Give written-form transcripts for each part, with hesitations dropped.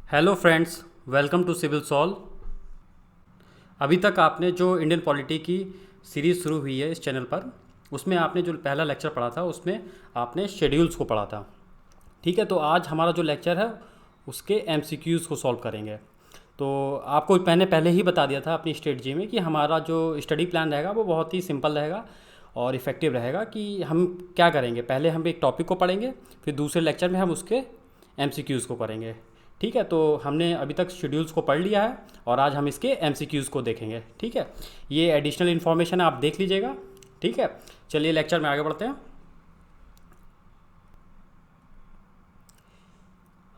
Hello friends, welcome to Civil Solve. अभी तक आपने जो इंडियन पॉलिटी की सीरीज़ शुरू हुई है इस चैनल पर, उसमें आपने जो पहला लेक्चर पढ़ा था उसमें आपने शेड्यूल्स को पढ़ा था। ठीक है, तो आज हमारा जो लेक्चर है उसके एमसीक्यूज़ को सॉल्व करेंगे। तो आपको मैंने पहले ही बता दिया था अपनी स्ट्रेटजी में कि हमारा जो स्टडी प्लान रहेगा वो बहुत ही सिंपल रहेगा और इफ़ेक्टिव रहेगा। कि हम क्या करेंगे, पहले हम एक टॉपिक को पढ़ेंगे, फिर दूसरे लेक्चर में हम उसके एमसीक्यूज़ को करेंगे। ठीक है, तो हमने अभी तक शेड्यूल्स को पढ़ लिया है और आज हम इसके एमसीक्यूज़ को देखेंगे। ठीक है, ये एडिशनल इन्फॉर्मेशन आप देख लीजिएगा। ठीक है, चलिए लेक्चर में आगे बढ़ते हैं।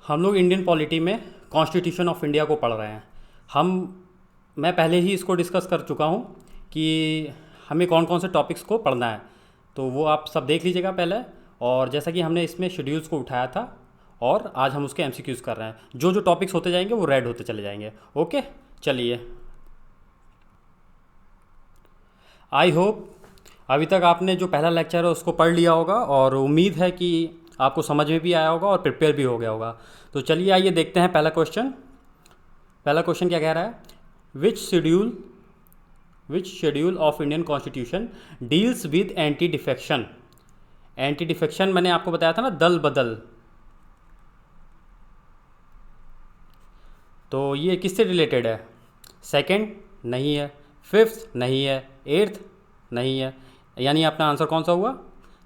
हम लोग इंडियन पॉलिटी में कॉन्स्टिट्यूशन ऑफ इंडिया को पढ़ रहे हैं। हम मैं पहले ही इसको डिस्कस कर चुका हूँ कि हमें कौन कौन से टॉपिक्स को पढ़ना है, तो वो आप सब देख लीजिएगा पहले। और जैसा कि हमने इसमें शेड्यूल्स को उठाया था और आज हम उसके एमसीक्यूज़ कर रहे हैं। जो जो टॉपिक्स होते जाएंगे वो रेड होते चले जाएंगे। ओके, चलिए। आई होप अभी तक आपने जो पहला लेक्चर है उसको पढ़ लिया होगा और उम्मीद है कि आपको समझ में भी आया होगा और प्रिपेयर भी हो गया होगा। तो चलिए आइए देखते हैं पहला क्वेश्चन। पहला क्वेश्चन क्या कह रहा है, which schedule of Indian constitution deals with anti defection. Anti defection मैंने आपको बताया था ना, दल बदल। तो ये किससे रिलेटेड है? सेकंड नहीं है, फिफ्थ नहीं है, एट्थ नहीं है, यानी अपना आंसर कौन सा हुआ?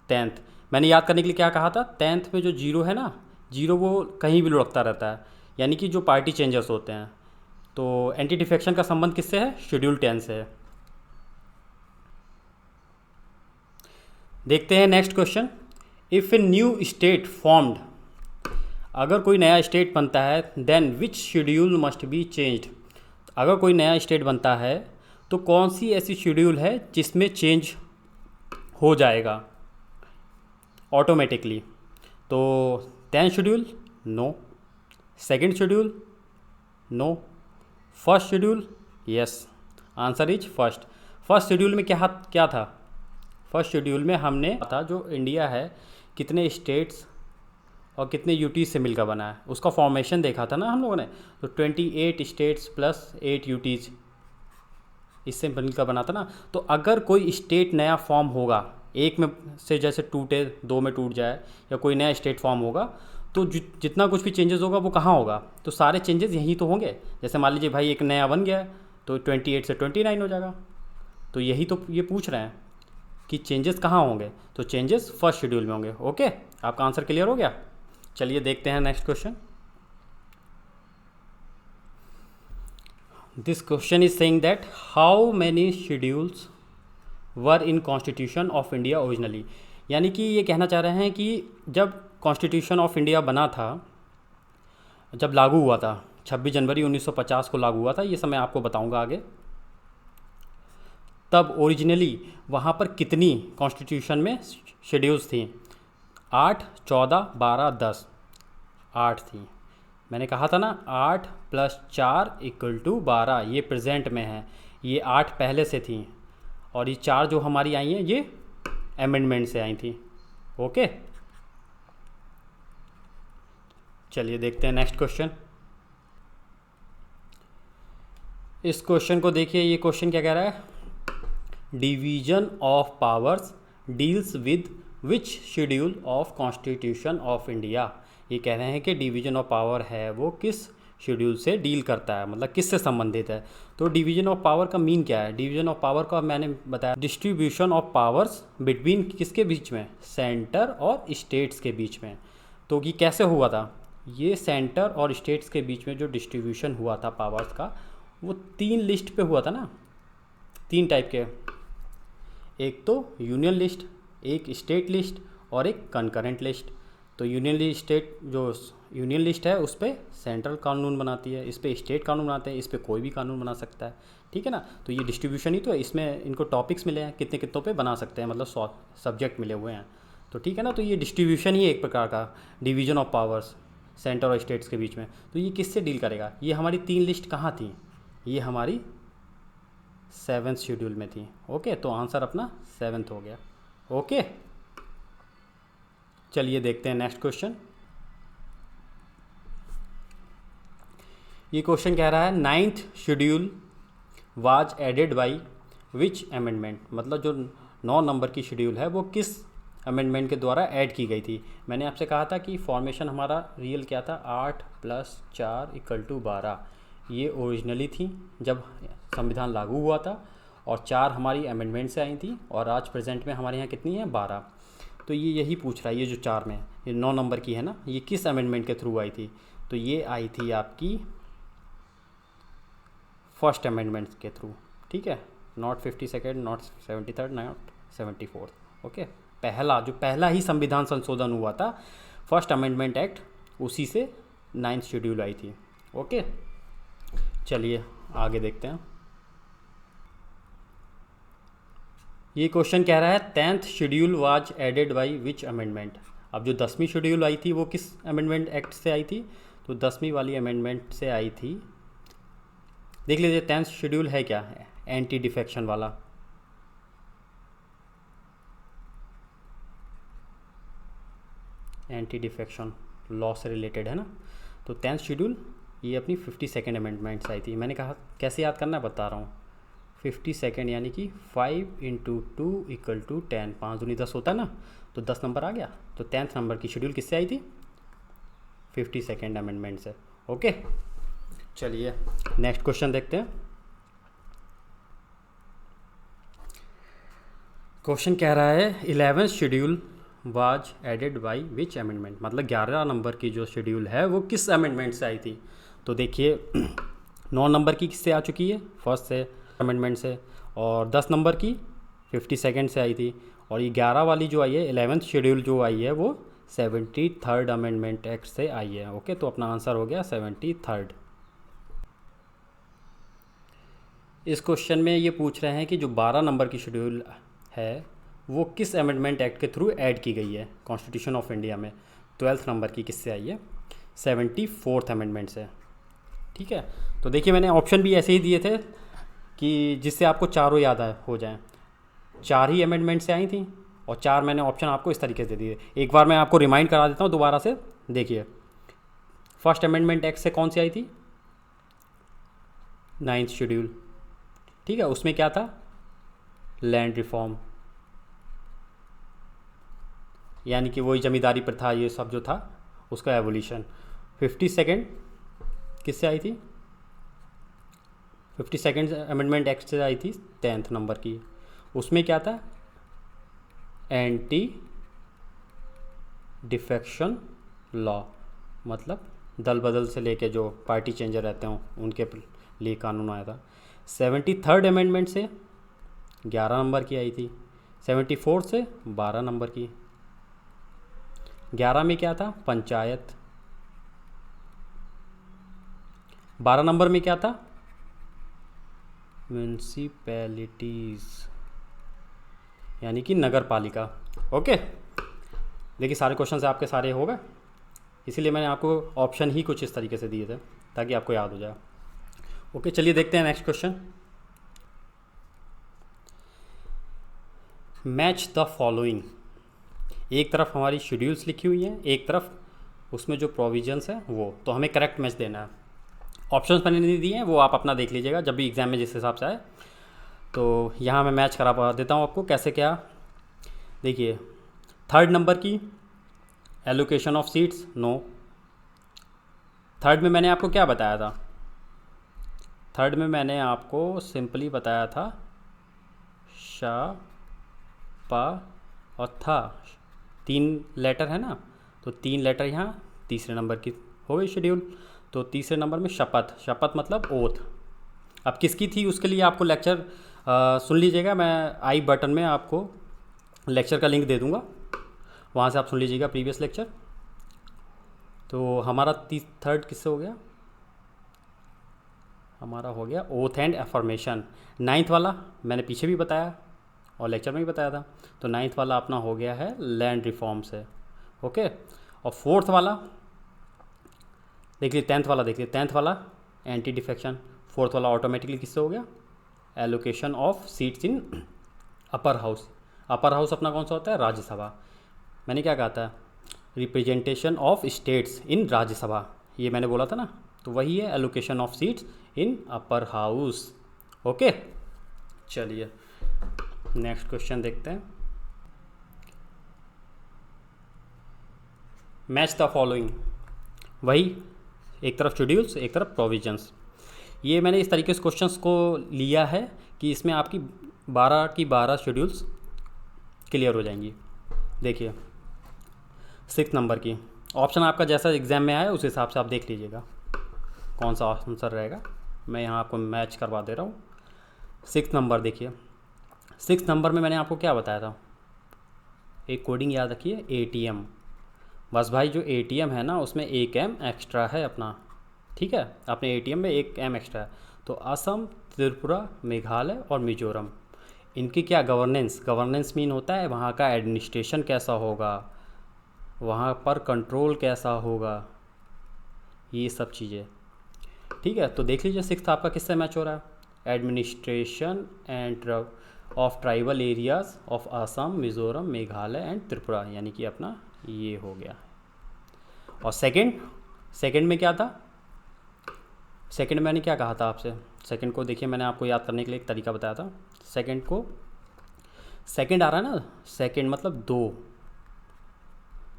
टेंथ। मैंने याद करने के लिए क्या कहा था, टेंथ में जो जीरो है ना, जीरो वो कहीं भी लुढ़कता रहता है, यानी कि जो पार्टी चेंजर्स होते हैं। तो एंटी डिफेक्शन का संबंध किससे है? शेड्यूल 10 से है। देखते हैं next question. If a new state formed, अगर कोई नया स्टेट बनता है, then which schedule must be changed. अगर कोई नया स्टेट बनता है तो कौन सी ऐसी शेड्यूल है जिसमें चेंज हो जाएगा ऑटोमेटिकली? तो 10th schedule no, second schedule no, first schedule yes. Answer is first. First schedule में क्या क्या था? फर्स्ट शेड्यूल में हमने था जो इंडिया है कितने स्टेट्स और कितने यूटीज से मिलकर बना है, उसका फॉर्मेशन देखा था ना हम लोगों ने। तो 28 स्टेट्स प्लस 8 यूटीज, इससे मिलकर बना था ना। तो अगर कोई स्टेट नया फॉर्म होगा, एक में से जैसे टूटे, दो में टूट जाए, या कोई नया स्टेट फॉर्म होगा, तो जितना कुछ भी चेंजेस होगा वो कहाँ होगा? तो सारे चेंजेस यहीं तो होंगे। जैसे मान लीजिए भाई एक नया बन गया तो 28 से 29 हो जाएगा। तो यही तो ये पूछ रहे हैं कि चेंजेस कहाँ होंगे। तो चेंजेस फर्स्ट शेड्यूल में होंगे। ओके, आपका आंसर क्लियर हो गया। चलिए देखते हैं next question. This question is saying that how many schedules were in constitution of India originally. यानी कि ये कहना चाह रहे हैं कि जब कॉन्स्टिट्यूशन ऑफ इंडिया बना था, जब लागू हुआ था 26 जनवरी 1950 को लागू हुआ था, ये समय आपको बताऊंगा आगे। तब ओरिजिनली वहाँ पर कितनी कॉन्स्टिट्यूशन में शेड्यूल्स थी? 8, 14, 12, 10। 8 थी। मैंने कहा था ना 8 + 4 = 12। ये प्रेजेंट में है, ये 8 पहले से थी और ये 4 जो हमारी आई हैं ये अमेंडमेंट से आई थी। ओके, चलिए देखते हैं नेक्स्ट क्वेश्चन। इस क्वेश्चन को देखिए, ये क्वेश्चन क्या कह रहा है, division of powers deals with which schedule of constitution of India. ये कह रहे हैं कि डिवीजन ऑफ पावर है वो किस शेड्यूल से डील करता है, मतलब किससे संबंधित है। तो डिवीजन ऑफ पावर का मीन क्या है? डिवीजन ऑफ पावर का मैंने बताया, डिस्ट्रीब्यूशन ऑफ पावर्स बिटवीन किसके बीच में? सेंटर और स्टेट्स के बीच में। तो ये कैसे हुआ था? ये सेंटर और स्टेट्स के बीच में जो डिस्ट्रीब्यूशन हुआ था पावर्स का, वो 3 लिस्ट पे हुआ था ना, 3 टाइप के। एक तो यूनियन लिस्ट, एक स्टेट लिस्ट और एक कंकरेंट लिस्ट। तो यूनियन लिस्ट है उस पर सेंट्रल कानून बनाती है, इस पर स्टेट कानून बनाते हैं, इस पर कोई भी कानून बना सकता है। ठीक है ना। तो ये डिस्ट्रीब्यूशन ही तो है, इसमें इनको टॉपिक्स मिले हैं कितने कितनों पे बना सकते हैं, मतलब सब्जेक्ट मिले हुए हैं। तो ठीक है ना, तो ये डिस्ट्रीब्यूशन ही एक प्रकार का डिवीजन ऑफ पावर्स सेंटर और स्टेट्स के बीच में। तो ये किससे डील करेगा? ये हमारी 3 लिस्ट कहाँ थी? ये हमारी 7th शेड्यूल में थी। ओके, तो आंसर अपना 7th हो गया। ओके, चलिए देखते हैं नेक्स्ट क्वेश्चन। ये क्वेश्चन कह रहा है 9th schedule was added by which amendment, मतलब जो 9 नंबर की शेड्यूल है वो किस अमेंडमेंट के द्वारा ऐड की गई थी। मैंने आपसे कहा था कि फॉर्मेशन हमारा रियल क्या था, 8 + 4 = 12। ये ओरिजिनली थी जब संविधान लागू हुआ था, और 4 हमारी अमेंडमेंट से आई थी, और आज प्रेजेंट में हमारे यहाँ कितनी है, 12। तो ये यही पूछ रहा है, ये जो 4 में ये 9 नंबर की है ना, ये किस अमेंडमेंट के थ्रू आई थी। तो ये आई थी आपकी फर्स्ट अमेंडमेंट के थ्रू, ठीक है, not 52nd, not 73rd, not 74th। Okay, पहला ही संविधान संशोधन हुआ था, फर्स्ट अमेंडमेंट एक्ट, उसी से 9th शेड्यूल आई थी। ओके, चलिए आगे देखते हैं। ये क्वेश्चन कह रहा है 10th schedule was added by which amendment. अब जो 10वीं शेड्यूल आई थी वो किस अमेंडमेंट एक्ट से आई थी, तो 10वीं वाली अमेंडमेंट से आई थी। देख लीजिए 10th शेड्यूल है क्या, एंटी डिफेक्शन वाला। एंटी डिफेक्शन लॉ से रिलेटेड है ना, तो 10th शेड्यूल ये अपनी 52nd अमेंडमेंट से आई थी। मैंने कहा कैसे याद करना है, बता रहा हूँ। 52nd यानी कि 5 × 2 = 10, 5 दूनी 10 होता है ना, तो 10 नंबर आ गया। तो 10th नंबर की शेड्यूल किससे आई थी, 52nd अमेंडमेंट से। ओके, चलिए नेक्स्ट क्वेश्चन देखते हैं। क्वेश्चन कह रहा है 11th schedule was added by which amendment, मतलब 11 नंबर की जो शेड्यूल है वो किस अमेंडमेंट से आई थी। तो देखिए 9 नंबर की किससे आ चुकी है, फर्स्ट से अमेंडमेंट से, और 10 नंबर की 52nd से आई थी, और ये 11 वाली जो आई है 11th शेड्यूल जो आई है वो 73rd अमेंडमेंट एक्ट से आई है। ओके, तो अपना आंसर हो गया 73rd। इस क्वेश्चन में ये पूछ रहे हैं कि जो 12 नंबर की शेड्यूल है वो किस अमेंडमेंट एक्ट के थ्रू ऐड की गई है कॉन्स्टिट्यूशन ऑफ इंडिया में। 12th नंबर की किससे आई है, 74th अमेंडमेंट से। ठीक है, तो देखिए मैंने ऑप्शन भी ऐसे ही दिए थे कि जिससे आपको चारों याद हो जाएं। 4 ही अमेंडमेंट से आई थी, और 4 मैंने ऑप्शन आपको इस तरीके से दिए। एक बार मैं आपको रिमाइंड करा देता हूँ दोबारा से। देखिए फर्स्ट अमेंडमेंट एक्ट से कौन सी आई थी, 9th शेड्यूल, ठीक है, उसमें क्या था, लैंड रिफॉर्म, यानी कि वही जमींदारी प्रथा ये सब जो था उसका एवोल्यूशन। 52nd किससे आई थी, 52nd अमेंडमेंट एक्ट से आई थी 10th नंबर की। उसमें क्या था, एंटी डिफेक्शन लॉ, मतलब दल बदल से लेके जो पार्टी चेंजर रहते हों उनके लिए कानून आया था। 73rd अमेंडमेंट से 11 नंबर की आई थी, 74 से 12 नंबर की। 11 में क्या था, पंचायत। 12 नंबर में क्या था, म्यूनसिपैलिटीज़, यानी कि नगर पालिका। ओके, देखिए सारे क्वेश्चन से आपके सारे हो गए, इसीलिए मैंने आपको ऑप्शन ही कुछ इस तरीके से दिए थे ताकि आपको याद हो जाए। ओके, चलिए देखते हैं next question. Match the following. एक तरफ हमारी शेड्यूल्स लिखी हुई हैं, एक तरफ उसमें जो प्रोविजंस हैं वो, तो हमें करेक्ट मैच देना है। ऑप्शंस मैंने नहीं दिए हैं, वो आप अपना देख लीजिएगा जब भी एग्ज़ाम में जिस हिसाब से आए। तो यहाँ मैं मैच करा देता हूँ आपको कैसे क्या। देखिए 3rd नंबर की allocation of seats, no. 3rd में मैंने आपको क्या बताया था, 3rd में मैंने आपको सिंपली बताया था शा, पा और था, 3 लेटर है ना, तो 3 लेटर यहाँ, तीसरे नंबर की हो गई शेड्यूल। तो तीसरे नंबर में शपथ, शपथ मतलब ओथ। अब किसकी थी उसके लिए आपको लेक्चर सुन लीजिएगा, मैं आई बटन में आपको लेक्चर का लिंक दे दूँगा, वहाँ से आप सुन लीजिएगा प्रीवियस लेक्चर। तो हमारा 3rd किससे हो गया, हमारा हो गया ओथ एंड एफर्मेशन। 9th वाला मैंने पीछे भी बताया और लेक्चर में भी बताया था, तो 9th वाला अपना हो गया है लैंड रिफॉर्म से। ओके, और 4th वाला देखिए, 10th वाला देखिए, 10th वाला एंटी डिफेक्शन, 4th वाला ऑटोमेटिकली किससे हो गया, allocation of seats in upper house. Upper house अपना कौन सा होता है, राज्यसभा। मैंने क्या कहा था, representation of states in Rajya Sabha, ये मैंने बोला था ना, तो वही है allocation of seats in upper house. Okay, चलिए नेक्स्ट क्वेश्चन देखते हैं। मैच द फॉलोइंग, वही एक तरफ शेड्यूल्स एक तरफ प्रोविजंस। ये मैंने इस तरीके से क्वेश्चंस को लिया है कि इसमें आपकी 12 की 12 शेड्यूल्स क्लियर हो जाएंगी। देखिए 6 नंबर की ऑप्शन आपका जैसा एग्ज़ाम में आया उस हिसाब से आप देख लीजिएगा कौन सा आंसर रहेगा। मैं यहाँ आपको मैच करवा दे रहा हूँ। 6 नंबर देखिए, 6 नंबर में मैंने आपको क्या बताया था, एक कोडिंग याद रखिए, ATM। बस भाई जो ATM है ना उसमें 1 M एक्स्ट्रा है अपना, ठीक है, अपने ATM में 1 M एक्स्ट्रा है। तो असम, त्रिपुरा, मेघालय और मिजोरम, इनकी क्या गवर्नेंस मीन होता है वहाँ का एडमिनिस्ट्रेशन कैसा होगा, वहाँ पर कंट्रोल कैसा होगा, ये सब चीज़ें, ठीक है। तो देख लीजिए 6 आपका किससे मैच हो रहा है, administration end of tribal areas of Assam, Mizoram, Meghalaya and Tripura, यानी कि अपना ये हो गया। और सेकंड में क्या था, सेकंड मैंने क्या कहा था आपसे, सेकंड को देखिए मैंने आपको याद करने के लिए एक तरीका बताया था। सेकंड आ रहा है ना, सेकंड मतलब 2,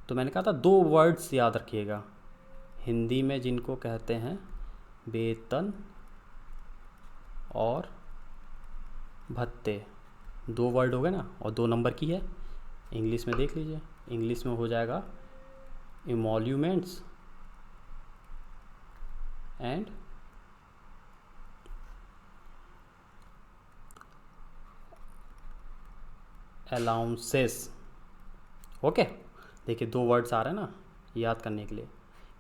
तो मैंने कहा था 2 वर्ड्स याद रखिएगा, हिंदी में जिनको कहते हैं वेतन और भत्ते, 2 वर्ड हो गए ना, और 2 नंबर की है। इंग्लिश में देख लीजिए, इंग्लिश में हो जाएगा इमोल्यूमेंट्स एंड अलाउंसेस। ओके, देखिए 2 वर्ड्स आ रहे हैं ना याद करने के लिए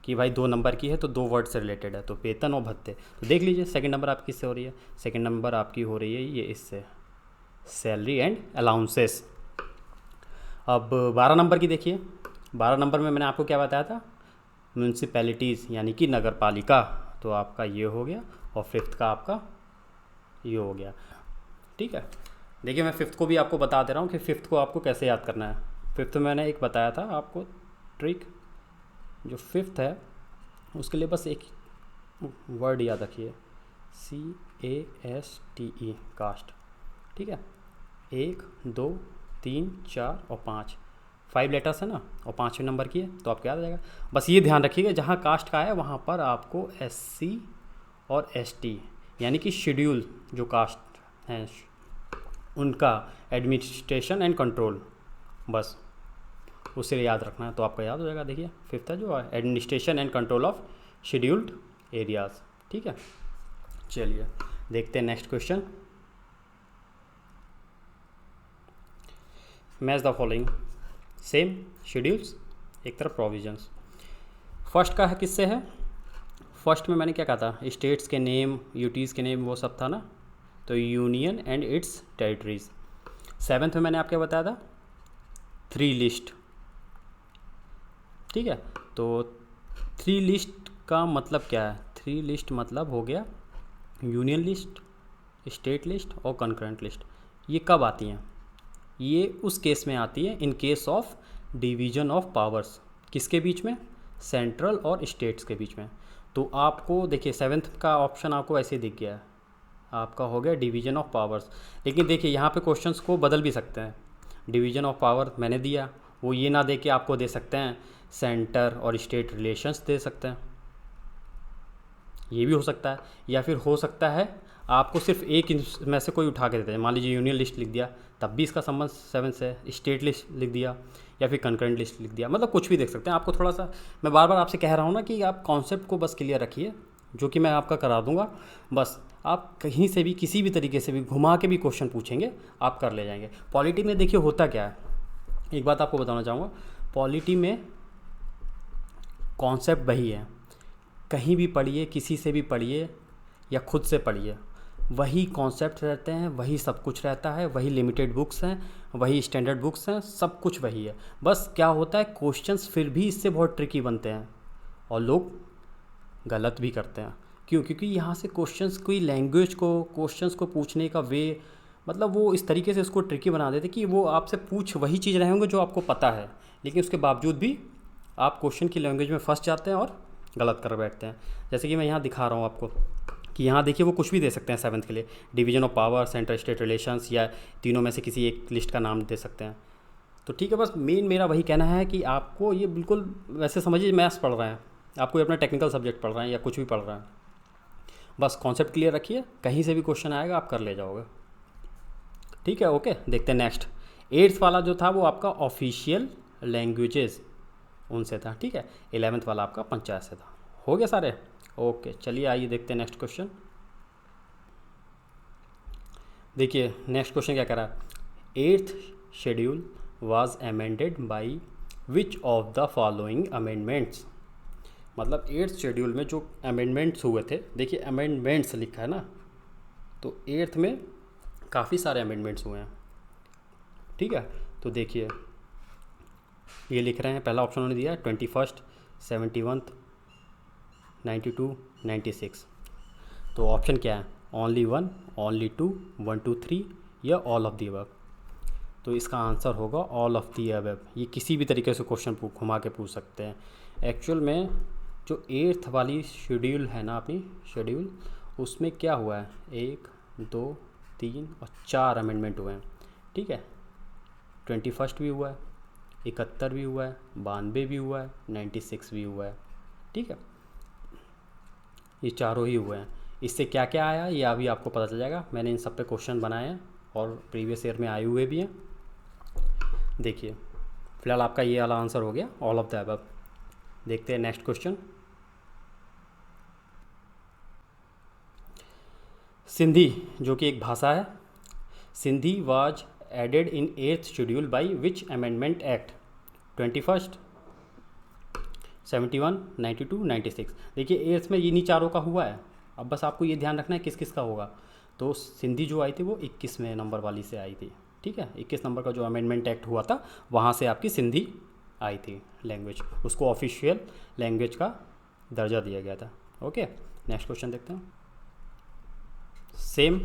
कि भाई 2 नंबर की है तो 2 वर्ड से रिलेटेड है, तो वेतन और भत्ते। तो देख लीजिए सेकंड नंबर आपकी किससे हो रही है, सेकंड नंबर आपकी हो रही है ये इससे, सैलरी एंड अलाउंसेस। अब 12 नंबर की देखिए, 12 नंबर में मैंने आपको क्या बताया था, म्यूनसिपैलिटीज़ यानी कि नगर पालिका, तो आपका ये हो गया। और 5th का आपका ये हो गया, ठीक है। देखिए मैं 5th को भी आपको बता दे रहा हूँ कि 5th को आपको कैसे याद करना है। 5th में मैंने एक बताया था आपको ट्रिक, जो 5th है उसके लिए बस एक वर्ड याद रखिए, CASTE, कास्ट, ठीक है। 1 2 3 4 और 5 लेटर्स है ना, और 5वें नंबर की है तो आपको याद आ जाएगा। बस ये ध्यान रखिएगा जहाँ कास्ट का है वहाँ पर आपको SC और ST यानी कि शेड्यूल जो कास्ट हैं उनका एडमिनिस्ट्रेशन एंड कंट्रोल, बस उसे याद रखना है तो आपका याद हो जाएगा। देखिए 5th है जो administration and control of scheduled areas, ठीक है। चलिए देखते हैं next question. Match the following, same schedules एक तरफ प्रोविजंस। फर्स्ट का है किससे है, फर्स्ट में मैंने क्या कहा था, स्टेट्स के नेम, यूटीज़ के नेम, वो सब था ना, तो union and it's territories. 7th में मैंने आपको बताया था 3 लिस्ट, ठीक है। तो 3 लिस्ट का मतलब क्या है, 3 लिस्ट मतलब हो गया यूनियन लिस्ट, स्टेट लिस्ट और कंकरेंट लिस्ट। ये कब आती हैं, ये उस केस में आती है in case of division of powers, किसके बीच में, सेंट्रल और स्टेट्स के बीच में। तो आपको देखिए 7th का ऑप्शन आपको ऐसे दिख गया है, आपका हो गया डिवीजन ऑफ पावर्स। लेकिन देखिए यहाँ पे क्वेश्चंस को बदल भी सकते हैं, डिवीजन ऑफ पावर मैंने दिया, वो ये ना दे के आपको दे सकते हैं सेंटर और स्टेट रिलेशंस दे सकते हैं, ये भी हो सकता है। या फिर हो सकता है आपको सिर्फ एक में से कोई उठा के देते हैं, मान लीजिए यूनियन लिस्ट लिख दिया तब भी इसका संबंध 7 से, स्टेट लिस्ट लिख दिया या फिर कंकरेंट लिस्ट लिख दिया, मतलब कुछ भी देख सकते हैं। आपको थोड़ा सा मैं बार बार आपसे कह रहा हूँ ना कि आप कॉन्सेप्ट को बस क्लियर रखिए, जो कि मैं आपका करा दूंगा। बस आप कहीं से भी किसी भी तरीके से भी घुमा के भी क्वेश्चन पूछेंगे आप कर ले जाएंगे। पॉलिटी में देखिए होता क्या है, एक बात आपको बताना चाहूँगा, पॉलिटी में कॉन्सेप्ट वही है, कहीं भी पढ़िए, किसी से भी पढ़िए या खुद से पढ़िए, वही कॉन्सेप्ट रहते हैं, वही सब कुछ रहता है, वही लिमिटेड बुक्स हैं, वही स्टैंडर्ड बुक्स हैं, सब कुछ वही है। बस क्या होता है क्वेश्चंस फिर भी इससे बहुत ट्रिकी बनते हैं और लोग गलत भी करते हैं। क्यों, क्योंकि यहाँ से क्वेश्चंस कोई लैंग्वेज को, क्वेश्चंस को पूछने का वे, मतलब वो इस तरीके से इसको ट्रिकी बना देते कि वो आपसे पूछ वही चीज़ रहे होंगे जो आपको पता है, लेकिन उसके बावजूद भी आप क्वेश्चन की लैंग्वेज में फंस जाते हैं और गलत कर बैठते हैं। जैसे कि मैं यहाँ दिखा रहा हूँ आपको कि यहाँ देखिए वो कुछ भी दे सकते हैं 7th के लिए, division of power, central state relations, या तीनों में से किसी एक लिस्ट का नाम दे सकते हैं। तो ठीक है, बस मेन मेरा वही कहना है कि आपको ये बिल्कुल वैसे समझिए मैथ्स पढ़ रहे हैं, आपको अपना टेक्निकल सब्जेक्ट पढ़ रहे हैं या कुछ भी पढ़ रहे हैं, बस कॉन्सेप्ट क्लियर रखिए, कहीं से भी क्वेश्चन आएगा आप कर ले जाओगे। ठीक है, ओके। देखते हैं नेक्स्ट। 8th वाला जो था वो आपका ऑफिशियल लैंग्वेजेस उनसे था, ठीक है। 11th वाला आपका पंचायत से था। हो गया सारे? ओके, चलिए आइए देखते हैं नेक्स्ट क्वेश्चन। देखिए नेक्स्ट क्वेश्चन क्या कह रहा है। 8th schedule was amended by which of the following amendments. मतलब 8th शेड्यूल में जो अमेंडमेंट्स हुए थे, देखिए अमेंडमेंट्स लिखा है ना, तो 8th में काफ़ी सारे अमेंडमेंट्स हुए हैं, ठीक है। तो देखिए ये लिख रहे हैं, पहला ऑप्शन उन्होंने दिया है 21st, 71th, 92, 96। तो ऑप्शन क्या है? ओनली 1, ओनली 2, 1 2 3 या ऑल ऑफ दी अबव। तो इसका आंसर होगा ऑल ऑफ दी अबव। ये किसी भी तरीके से क्वेश्चन घुमा के पूछ सकते हैं। एक्चुअल में जो 8th वाली शेड्यूल है ना, अपनी शेड्यूल, उसमें क्या हुआ है, 1 2 3 और 4 अमेंडमेंट हुए हैं, ठीक है। 21st भी हुआ है, 71 भी हुआ है, 92 भी हुआ है, 96 भी हुआ है, ठीक है। ये चारों ही हुए हैं। इससे क्या क्या आया ये अभी आपको पता चल जाएगा। मैंने इन सब पे क्वेश्चन बनाए हैं और प्रीवियस ईयर में आए हुए भी हैं। देखिए फिलहाल आपका ये वाला आंसर हो गया, ऑल ऑफ द अबव। देखते हैं नेक्स्ट क्वेश्चन। सिंधी जो कि एक भाषा है, Sindhi was added in 8th schedule by which amendment act? 21st, 71, 92, 96। देखिए 8th में इन्हीं चारों का हुआ है। अब बस आपको ये ध्यान रखना है किस किस का होगा। तो सिंधी जो आई थी वो 21वें नंबर वाली से आई थी, ठीक है। 21 नंबर का जो अमेंडमेंट एक्ट हुआ था वहाँ से आपकी सिंधी आई थी लैंग्वेज, उसको ऑफिशियल लैंग्वेज का दर्जा दिया गया था। ओके, नेक्स्ट क्वेश्चन देखते हैं। सेम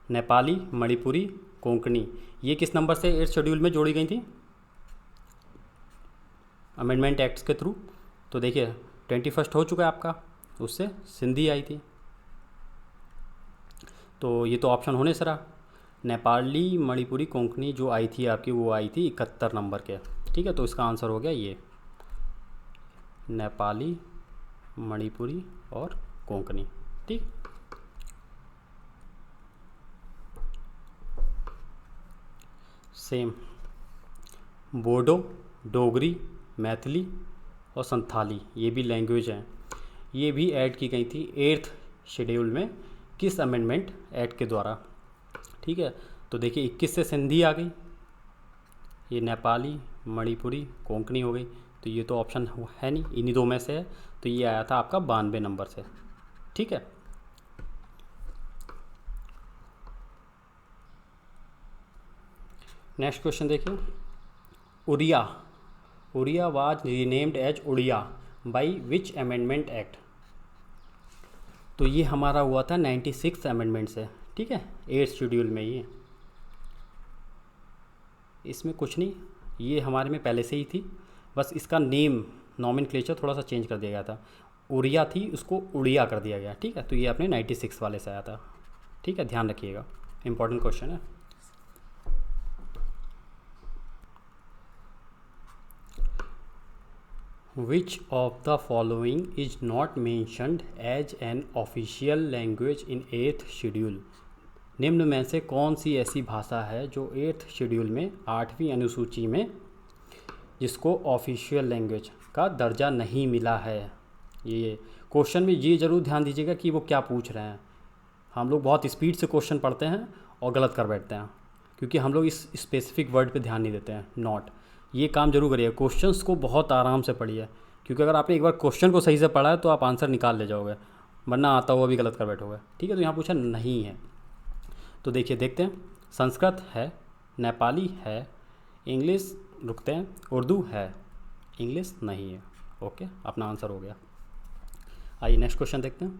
नेपाली, मणिपुरी, कोंकणी, ये किस नंबर से 8th शेड्यूल में जोड़ी गई थी अमेंडमेंट एक्ट्स के थ्रू? तो देखिए 21st हो चुका है आपका, उससे सिंधी आई थी। तो ये तो ऑप्शन होने से रहा। नेपाली, मणिपुरी, कोंकणी जो आई थी आपकी वो आई थी 71 नंबर के, ठीक है। तो इसका आंसर हो गया ये नेपाली, मणिपुरी और कोंकणी, ठीक। सेम बोडो, डोगरी, मैथिली और संथाली, ये भी लैंग्वेज हैं, ये भी ऐड की गई थी 8th शेड्यूल में किस अमेंडमेंट एक्ट के द्वारा, ठीक है। तो देखिए 21 से सिंधी आ गई, ये नेपाली, मणिपुरी, कोंकणी हो गई। तो ये तो ऑप्शन है नहीं, इन्हीं दो में से है। तो ये आया था आपका 92 नंबर से, ठीक है। नेक्स्ट क्वेश्चन देखिए। Oriya was renamed as Odia by which amendment act? तो ये हमारा हुआ था 96 अमेंडमेंट से, ठीक है, 8th शेड्यूल में। ये इसमें कुछ नहीं, ये हमारे में पहले से ही थी, बस इसका नेम नॉमेनक्लेचर थोड़ा सा चेंज कर दिया गया था। उड़िया थी, उसको उड़िया कर दिया गया, ठीक है। तो ये अपने 96 वाले से आया था, ठीक है, ध्यान रखिएगा, इंपॉर्टेंट क्वेश्चन है। Which of the following is not mentioned as an official language in 8th schedule? निम्न में से कौन सी ऐसी भाषा है जो 8th शेड्यूल में 8वीं अनुसूची में जिसको ऑफिशियल लैंग्वेज का दर्जा नहीं मिला है? ये क्वेश्चन में ये ज़रूर ध्यान दीजिएगा कि वो क्या पूछ रहे हैं। हम लोग बहुत स्पीड से क्वेश्चन पढ़ते हैं और गलत कर बैठते हैं, क्योंकि हम लोग इस स्पेसिफिक वर्ड पे ध्यान नहीं देते हैं, नॉट। ये काम जरूर करिए, क्वेश्चंस को बहुत आराम से पढ़िए, क्योंकि अगर आपने एक बार क्वेश्चन को सही से पढ़ा है तो आप आंसर निकाल ले जाओगे, वरना आता हुआ भी गलत कर बैठोगे, ठीक है। तो यहाँ पूछा नहीं है, तो देखिए देखते हैं। संस्कृत है, नेपाली है, इंग्लिश, रुकते हैं, उर्दू है, इंग्लिश नहीं है। ओके, अपना आंसर हो गया। आइए नेक्स्ट क्वेश्चन देखते हैं।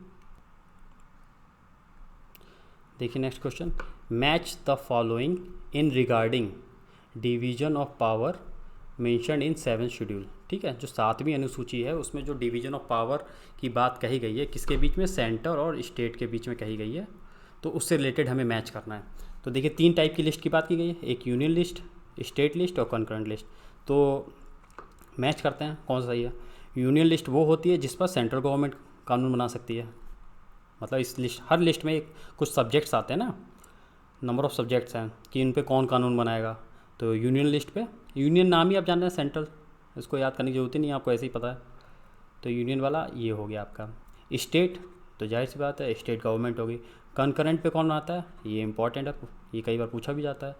देखिए next question. Match the following in regarding division of power mentioned in 7th schedule, ठीक है, जो 7वीं अनुसूची है उसमें जो डिवीजन ऑफ पावर की बात कही गई है किसके बीच में, सेंटर और स्टेट के बीच में कही गई है, तो उससे रिलेटेड हमें मैच करना है। तो देखिए 3 टाइप की लिस्ट की बात की गई है, एक यूनियन लिस्ट, स्टेट लिस्ट और कंकरेंट लिस्ट। तो मैच करते हैं कौन सा सही है। यूनियन लिस्ट वो होती है जिस पर सेंट्रल गवर्नमेंट कानून बना सकती है, मतलब इस लिस्ट, हर लिस्ट में कुछ सब्जेक्ट्स आते हैं ना, नंबर ऑफ सब्जेक्ट्स हैं कि इन पे कौन कानून बनाएगा। तो यूनियन लिस्ट पे, यूनियन नाम ही आप जान रहे हैं, सेंट्रल, इसको याद करने की जरूरत ही नहीं, आपको ऐसे ही पता है। तो यूनियन वाला ये हो गया आपका। स्टेट तो जाहिर सी बात है स्टेट गवर्नमेंट होगी। कंकरेंट पे कौन बनाता है, ये इंपॉर्टेंट है, ये कई बार पूछा भी जाता है।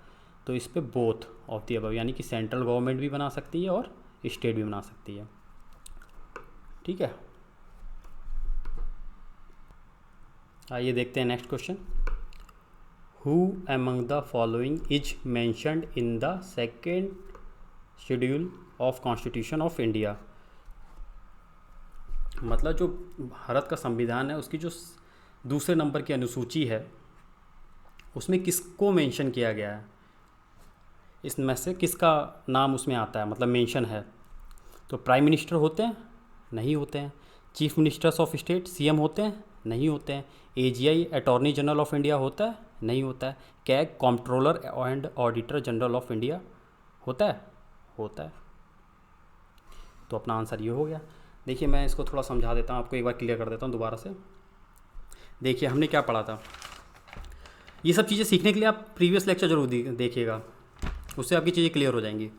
तो इस पे बोथ ऑफ दी अबव, यानी कि सेंट्रल गवर्नमेंट भी बना सकती है और स्टेट भी बना सकती है। ठीक है, आइए देखते हैं next question. Who among the following is mentioned in the second schedule of constitution of India. मतलब जो भारत का संविधान है उसकी जो दूसरे नंबर की अनुसूची है उसमें किसको मेंशन किया गया है, इसमें से किसका नाम उसमें आता है, मतलब मेंशन है। तो प्राइम मिनिस्टर होते हैं, नहीं होते हैं। Chief ministers of state, CM होते हैं, नहीं होते हैं। AGI attorney general of India होता है, नहीं होता है। CAG controller and auditor general of India होता है, होता है। तो अपना आंसर ये हो गया। देखिए मैं इसको थोड़ा समझा देता हूँ आपको, एक बार क्लियर कर देता हूँ दोबारा से। देखिए हमने क्या पढ़ा था, ये सब चीज़ें सीखने के लिए आप प्रीवियस लेक्चर जरूर देखिएगा, उससे आपकी चीज़ें क्लियर हो जाएंगी।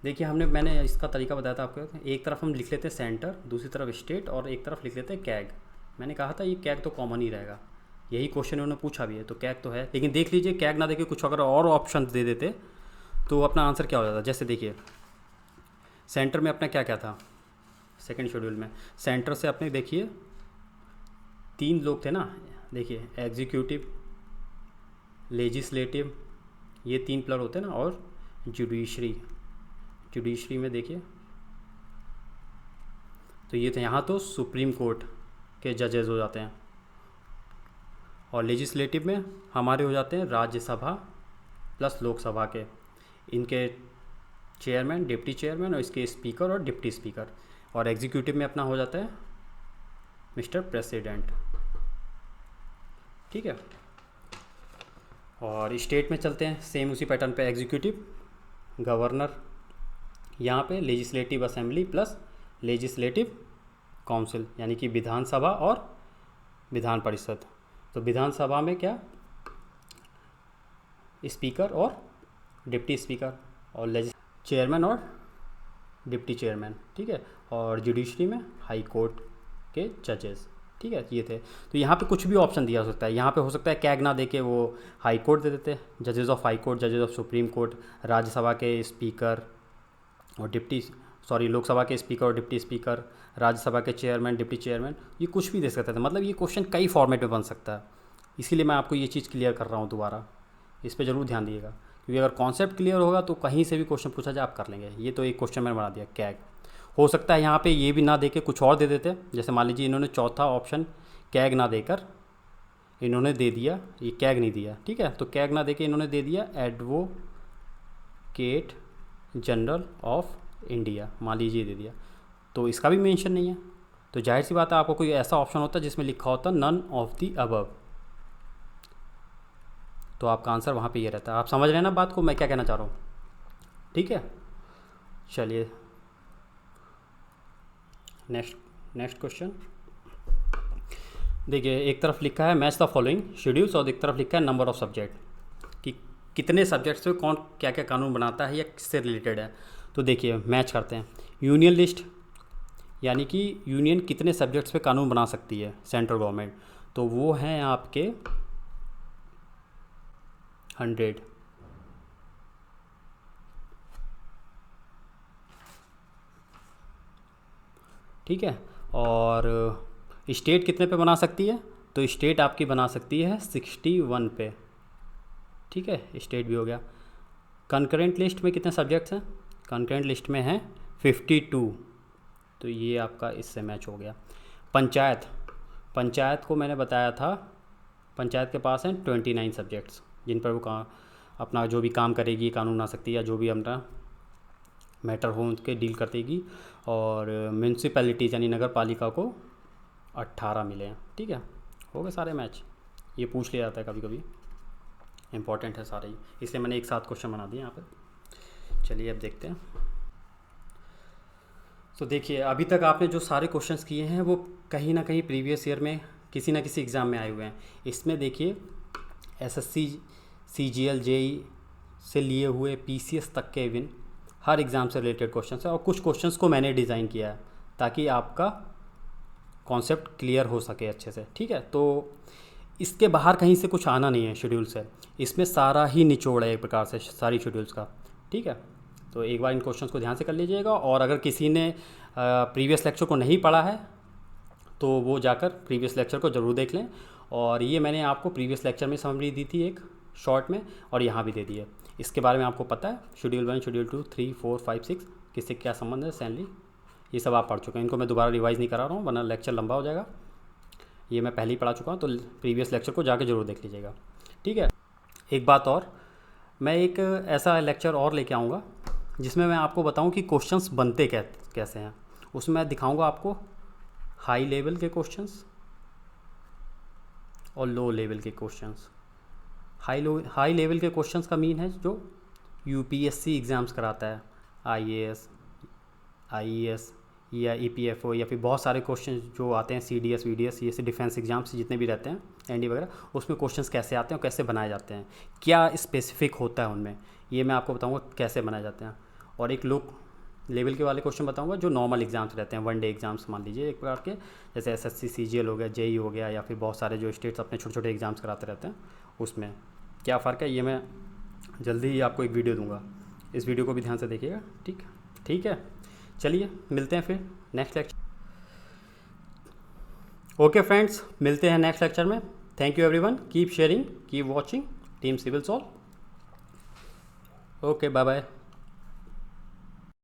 देखिए मैंने इसका तरीका बताया था आपको, एक तरफ हम लिख लेते हैं सेंटर, दूसरी तरफ स्टेट, और एक तरफ लिख लेते हैं कैग। मैंने कहा था ये कैग तो कॉमन ही रहेगा, यही क्वेश्चन उन्होंने पूछा भी है, तो कैग तो है। लेकिन देख लीजिए कैग ना देके कुछ अगर और ऑप्शन दे देते तो अपना आंसर क्या हो जाता। जैसे देखिए सेंटर में अपना क्या क्या था, सेकेंड शेड्यूल में सेंटर से अपने देखिए 3 लोग थे ना, देखिए एग्जीक्यूटिव, लेजिस्लेटिव, ये 3 पिलर होते हैं ना, और जुडिशरी। जुडिशरी में देखिए तो ये थे, यहाँ तो सुप्रीम कोर्ट के जजेस हो जाते हैं, और लेजिस्लेटिव में हमारे हो जाते हैं राज्यसभा प्लस लोकसभा के, इनके चेयरमैन, डिप्टी चेयरमैन, और इसके स्पीकर और डिप्टी स्पीकर। और एग्जीक्यूटिव में अपना हो जाता है मिस्टर प्रेसिडेंट। ठीक है, और स्टेट में चलते हैं सेम उसी पैटर्न पे, एग्जीक्यूटिव, गवर्नर, यहाँ पे legislative assembly plus legislative council, यानी कि विधानसभा और विधान परिषद। तो विधानसभा में क्या, स्पीकर और डिप्टी स्पीकर, और चेयरमैन और डिप्टी चेयरमैन। ठीक है, और जुडिशरी में हाई कोर्ट के जजेस। ठीक है, ये थे। तो यहाँ पे कुछ भी ऑप्शन दिया हो सकता है, यहाँ पे हो सकता है कैग ना देके वो हाई कोर्ट दे देते, जजेस ऑफ हाई कोर्ट, जजेस ऑफ सुप्रीम कोर्ट, राज्यसभा के स्पीकर और लोकसभा के स्पीकर और डिप्टी स्पीकर, राज्यसभा के चेयरमैन, डिप्टी चेयरमैन, ये कुछ भी दे सकते थे। मतलब ये क्वेश्चन कई फॉर्मेट में बन सकता है, इसीलिए मैं आपको ये चीज़ क्लियर कर रहा हूँ दोबारा, इस पर ज़रूर ध्यान दिएगा, क्योंकि अगर कॉन्सेप्ट क्लियर होगा तो कहीं से भी क्वेश्चन पूछा जाए आप कर लेंगे। ये तो एक क्वेश्चन मैंने बना दिया कैग। हो सकता है यहाँ पे ये भी ना देके कुछ और दे देते, जैसे मान लीजिए इन्होंने चौथा ऑप्शन कैग ना देकर इन्होंने दे दिया, ये कैग नहीं दिया। ठीक है, तो कैग ना देके इन्होंने दे दिया एडवोकेट जनरल ऑफ इंडिया, मान लीजिए दे दिया, तो इसका भी मेंशन नहीं है। तो जाहिर सी बात है आपको कोई ऐसा ऑप्शन होता जिसमें लिखा होता नन ऑफ दी अबव, तो आपका आंसर वहाँ पे ये रहता है। आप समझ रहे हैं ना बात को, मैं क्या कहना चाह रहा हूँ। ठीक है, चलिए नेक्स्ट क्वेश्चन। देखिए एक तरफ लिखा है मैच द फॉलोइंग शेड्यूल्स, और एक तरफ लिखा है नंबर ऑफ सब्जेक्ट, कि कितने सब्जेक्ट्स में कौन क्या क्या कानून बनाता है या किससे रिलेटेड है। तो देखिए मैच करते हैं। यूनियन लिस्ट, यानी कि यूनियन कितने सब्जेक्ट्स पे कानून बना सकती है सेंट्रल गवर्नमेंट, तो वो हैं आपके 100। ठीक है, और स्टेट कितने पे बना सकती है, तो स्टेट आपकी बना सकती है 61 पे। ठीक है, स्टेट भी हो गया। कंकरेंट लिस्ट में कितने सब्जेक्ट्स हैं, कंकरेंट लिस्ट में हैं 52, तो ये आपका इससे मैच हो गया। पंचायत को मैंने बताया था, पंचायत के पास हैं 29 सब्जेक्ट्स, जिन पर वो अपना जो भी काम करेगी कानून बना सकती है, या जो भी अपना मैटर होम के डील कर देगी, और म्यूनसिपैलिटीज़ यानी नगर पालिका को 18 मिले हैं। ठीक है, हो गए सारे मैच। ये पूछ लिया जाता है कभी कभी, इंपॉर्टेंट है सारे ही, इसलिए मैंने एक साथ क्वेश्चन बना दिए यहाँ पर। चलिए अब देखते हैं। तो देखिए, अभी तक आपने जो सारे क्वेश्चंस किए हैं वो कहीं ना कहीं प्रीवियस ईयर में किसी ना किसी एग्ज़ाम में आए हुए हैं। इसमें देखिए एसएससी, सीजीएल, जेई से लिए हुए पीसीएस तक के इवन हर एग्ज़ाम से रिलेटेड क्वेश्चंस है, और कुछ क्वेश्चंस को मैंने डिज़ाइन किया है ताकि आपका कॉन्सेप्ट क्लियर हो सके अच्छे से। ठीक है, तो इसके बाहर कहीं से कुछ आना नहीं है शेड्यूल से, इसमें सारा ही निचोड़ है एक प्रकार से सारी शेड्यूल्स का। ठीक है, तो एक बार इन क्वेश्चंस को ध्यान से कर लीजिएगा, और अगर किसी ने प्रीवियस लेक्चर को नहीं पढ़ा है तो वो जाकर प्रीवियस लेक्चर को ज़रूर देख लें। और ये मैंने आपको प्रीवियस लेक्चर में समरी दी थी एक शॉर्ट में, और यहाँ भी दे दी है। इसके बारे में आपको पता है, शेड्यूल 1, शेड्यूल 2, 3, 4, 5, 6 किससे क्या संबंध है, सैनली, ये सब आप पढ़ चुके हैं। इनको मैं दोबारा रिवाइज़ नहीं करा रहा हूँ वरना लेक्चर लंबा हो जाएगा। ये मैं पहले ही पढ़ा चुका हूँ, तो प्रीवियस लेक्चर को जाके ज़रूर देख लीजिएगा। ठीक है, एक बात और, मैं एक ऐसा लेक्चर और लेके आऊँगा जिसमें मैं आपको बताऊँ कि क्वेश्चंस बनते कैसे हैं। उसमें मैं दिखाऊँगा आपको हाई लेवल के क्वेश्चंस और लो लेवल के क्वेश्चंस। हाई लेवल के क्वेश्चंस का मीन है जो यूपीएससी एग्ज़ाम्स कराता है, आईएएस, आईईएस या ईपीएफओ, या फिर बहुत सारे क्वेश्चन जो आते हैं सीडीएस, वीडीएस, ये से डिफेंस एग्जाम्स जितने भी रहते हैं, एनडी वगैरह, उसमें क्वेश्चंस कैसे आते हैं और कैसे बनाए जाते हैं, क्या स्पेसिफिक होता है उनमें, ये मैं आपको बताऊंगा कैसे बनाए जाते हैं। और एक लो लेवल के वाले क्वेश्चन बताऊंगा जो नॉर्मल एग्जाम्स रहते हैं, वन डे एग्जाम्स मान लीजिए एक प्रकार के, जैसे एसएससी, सीजीएल हो गया, जेई हो गया, या फिर बहुत सारे जो स्टेट्स अपने छोटे छोटे एग्जाम्स कराते रहते हैं, उसमें क्या फ़र्क है, ये मैं जल्दी ही आपको एक वीडियो दूंगा। इस वीडियो को भी ध्यान से देखिएगा। ठीक है, चलिए मिलते हैं फिर नेक्स्ट लेक्चर। ओके फ्रेंड्स, मिलते हैं नेक्स्ट लेक्चर में। Thank you everyone, keep sharing, keep watching team Civil Solve. Okay, bye bye.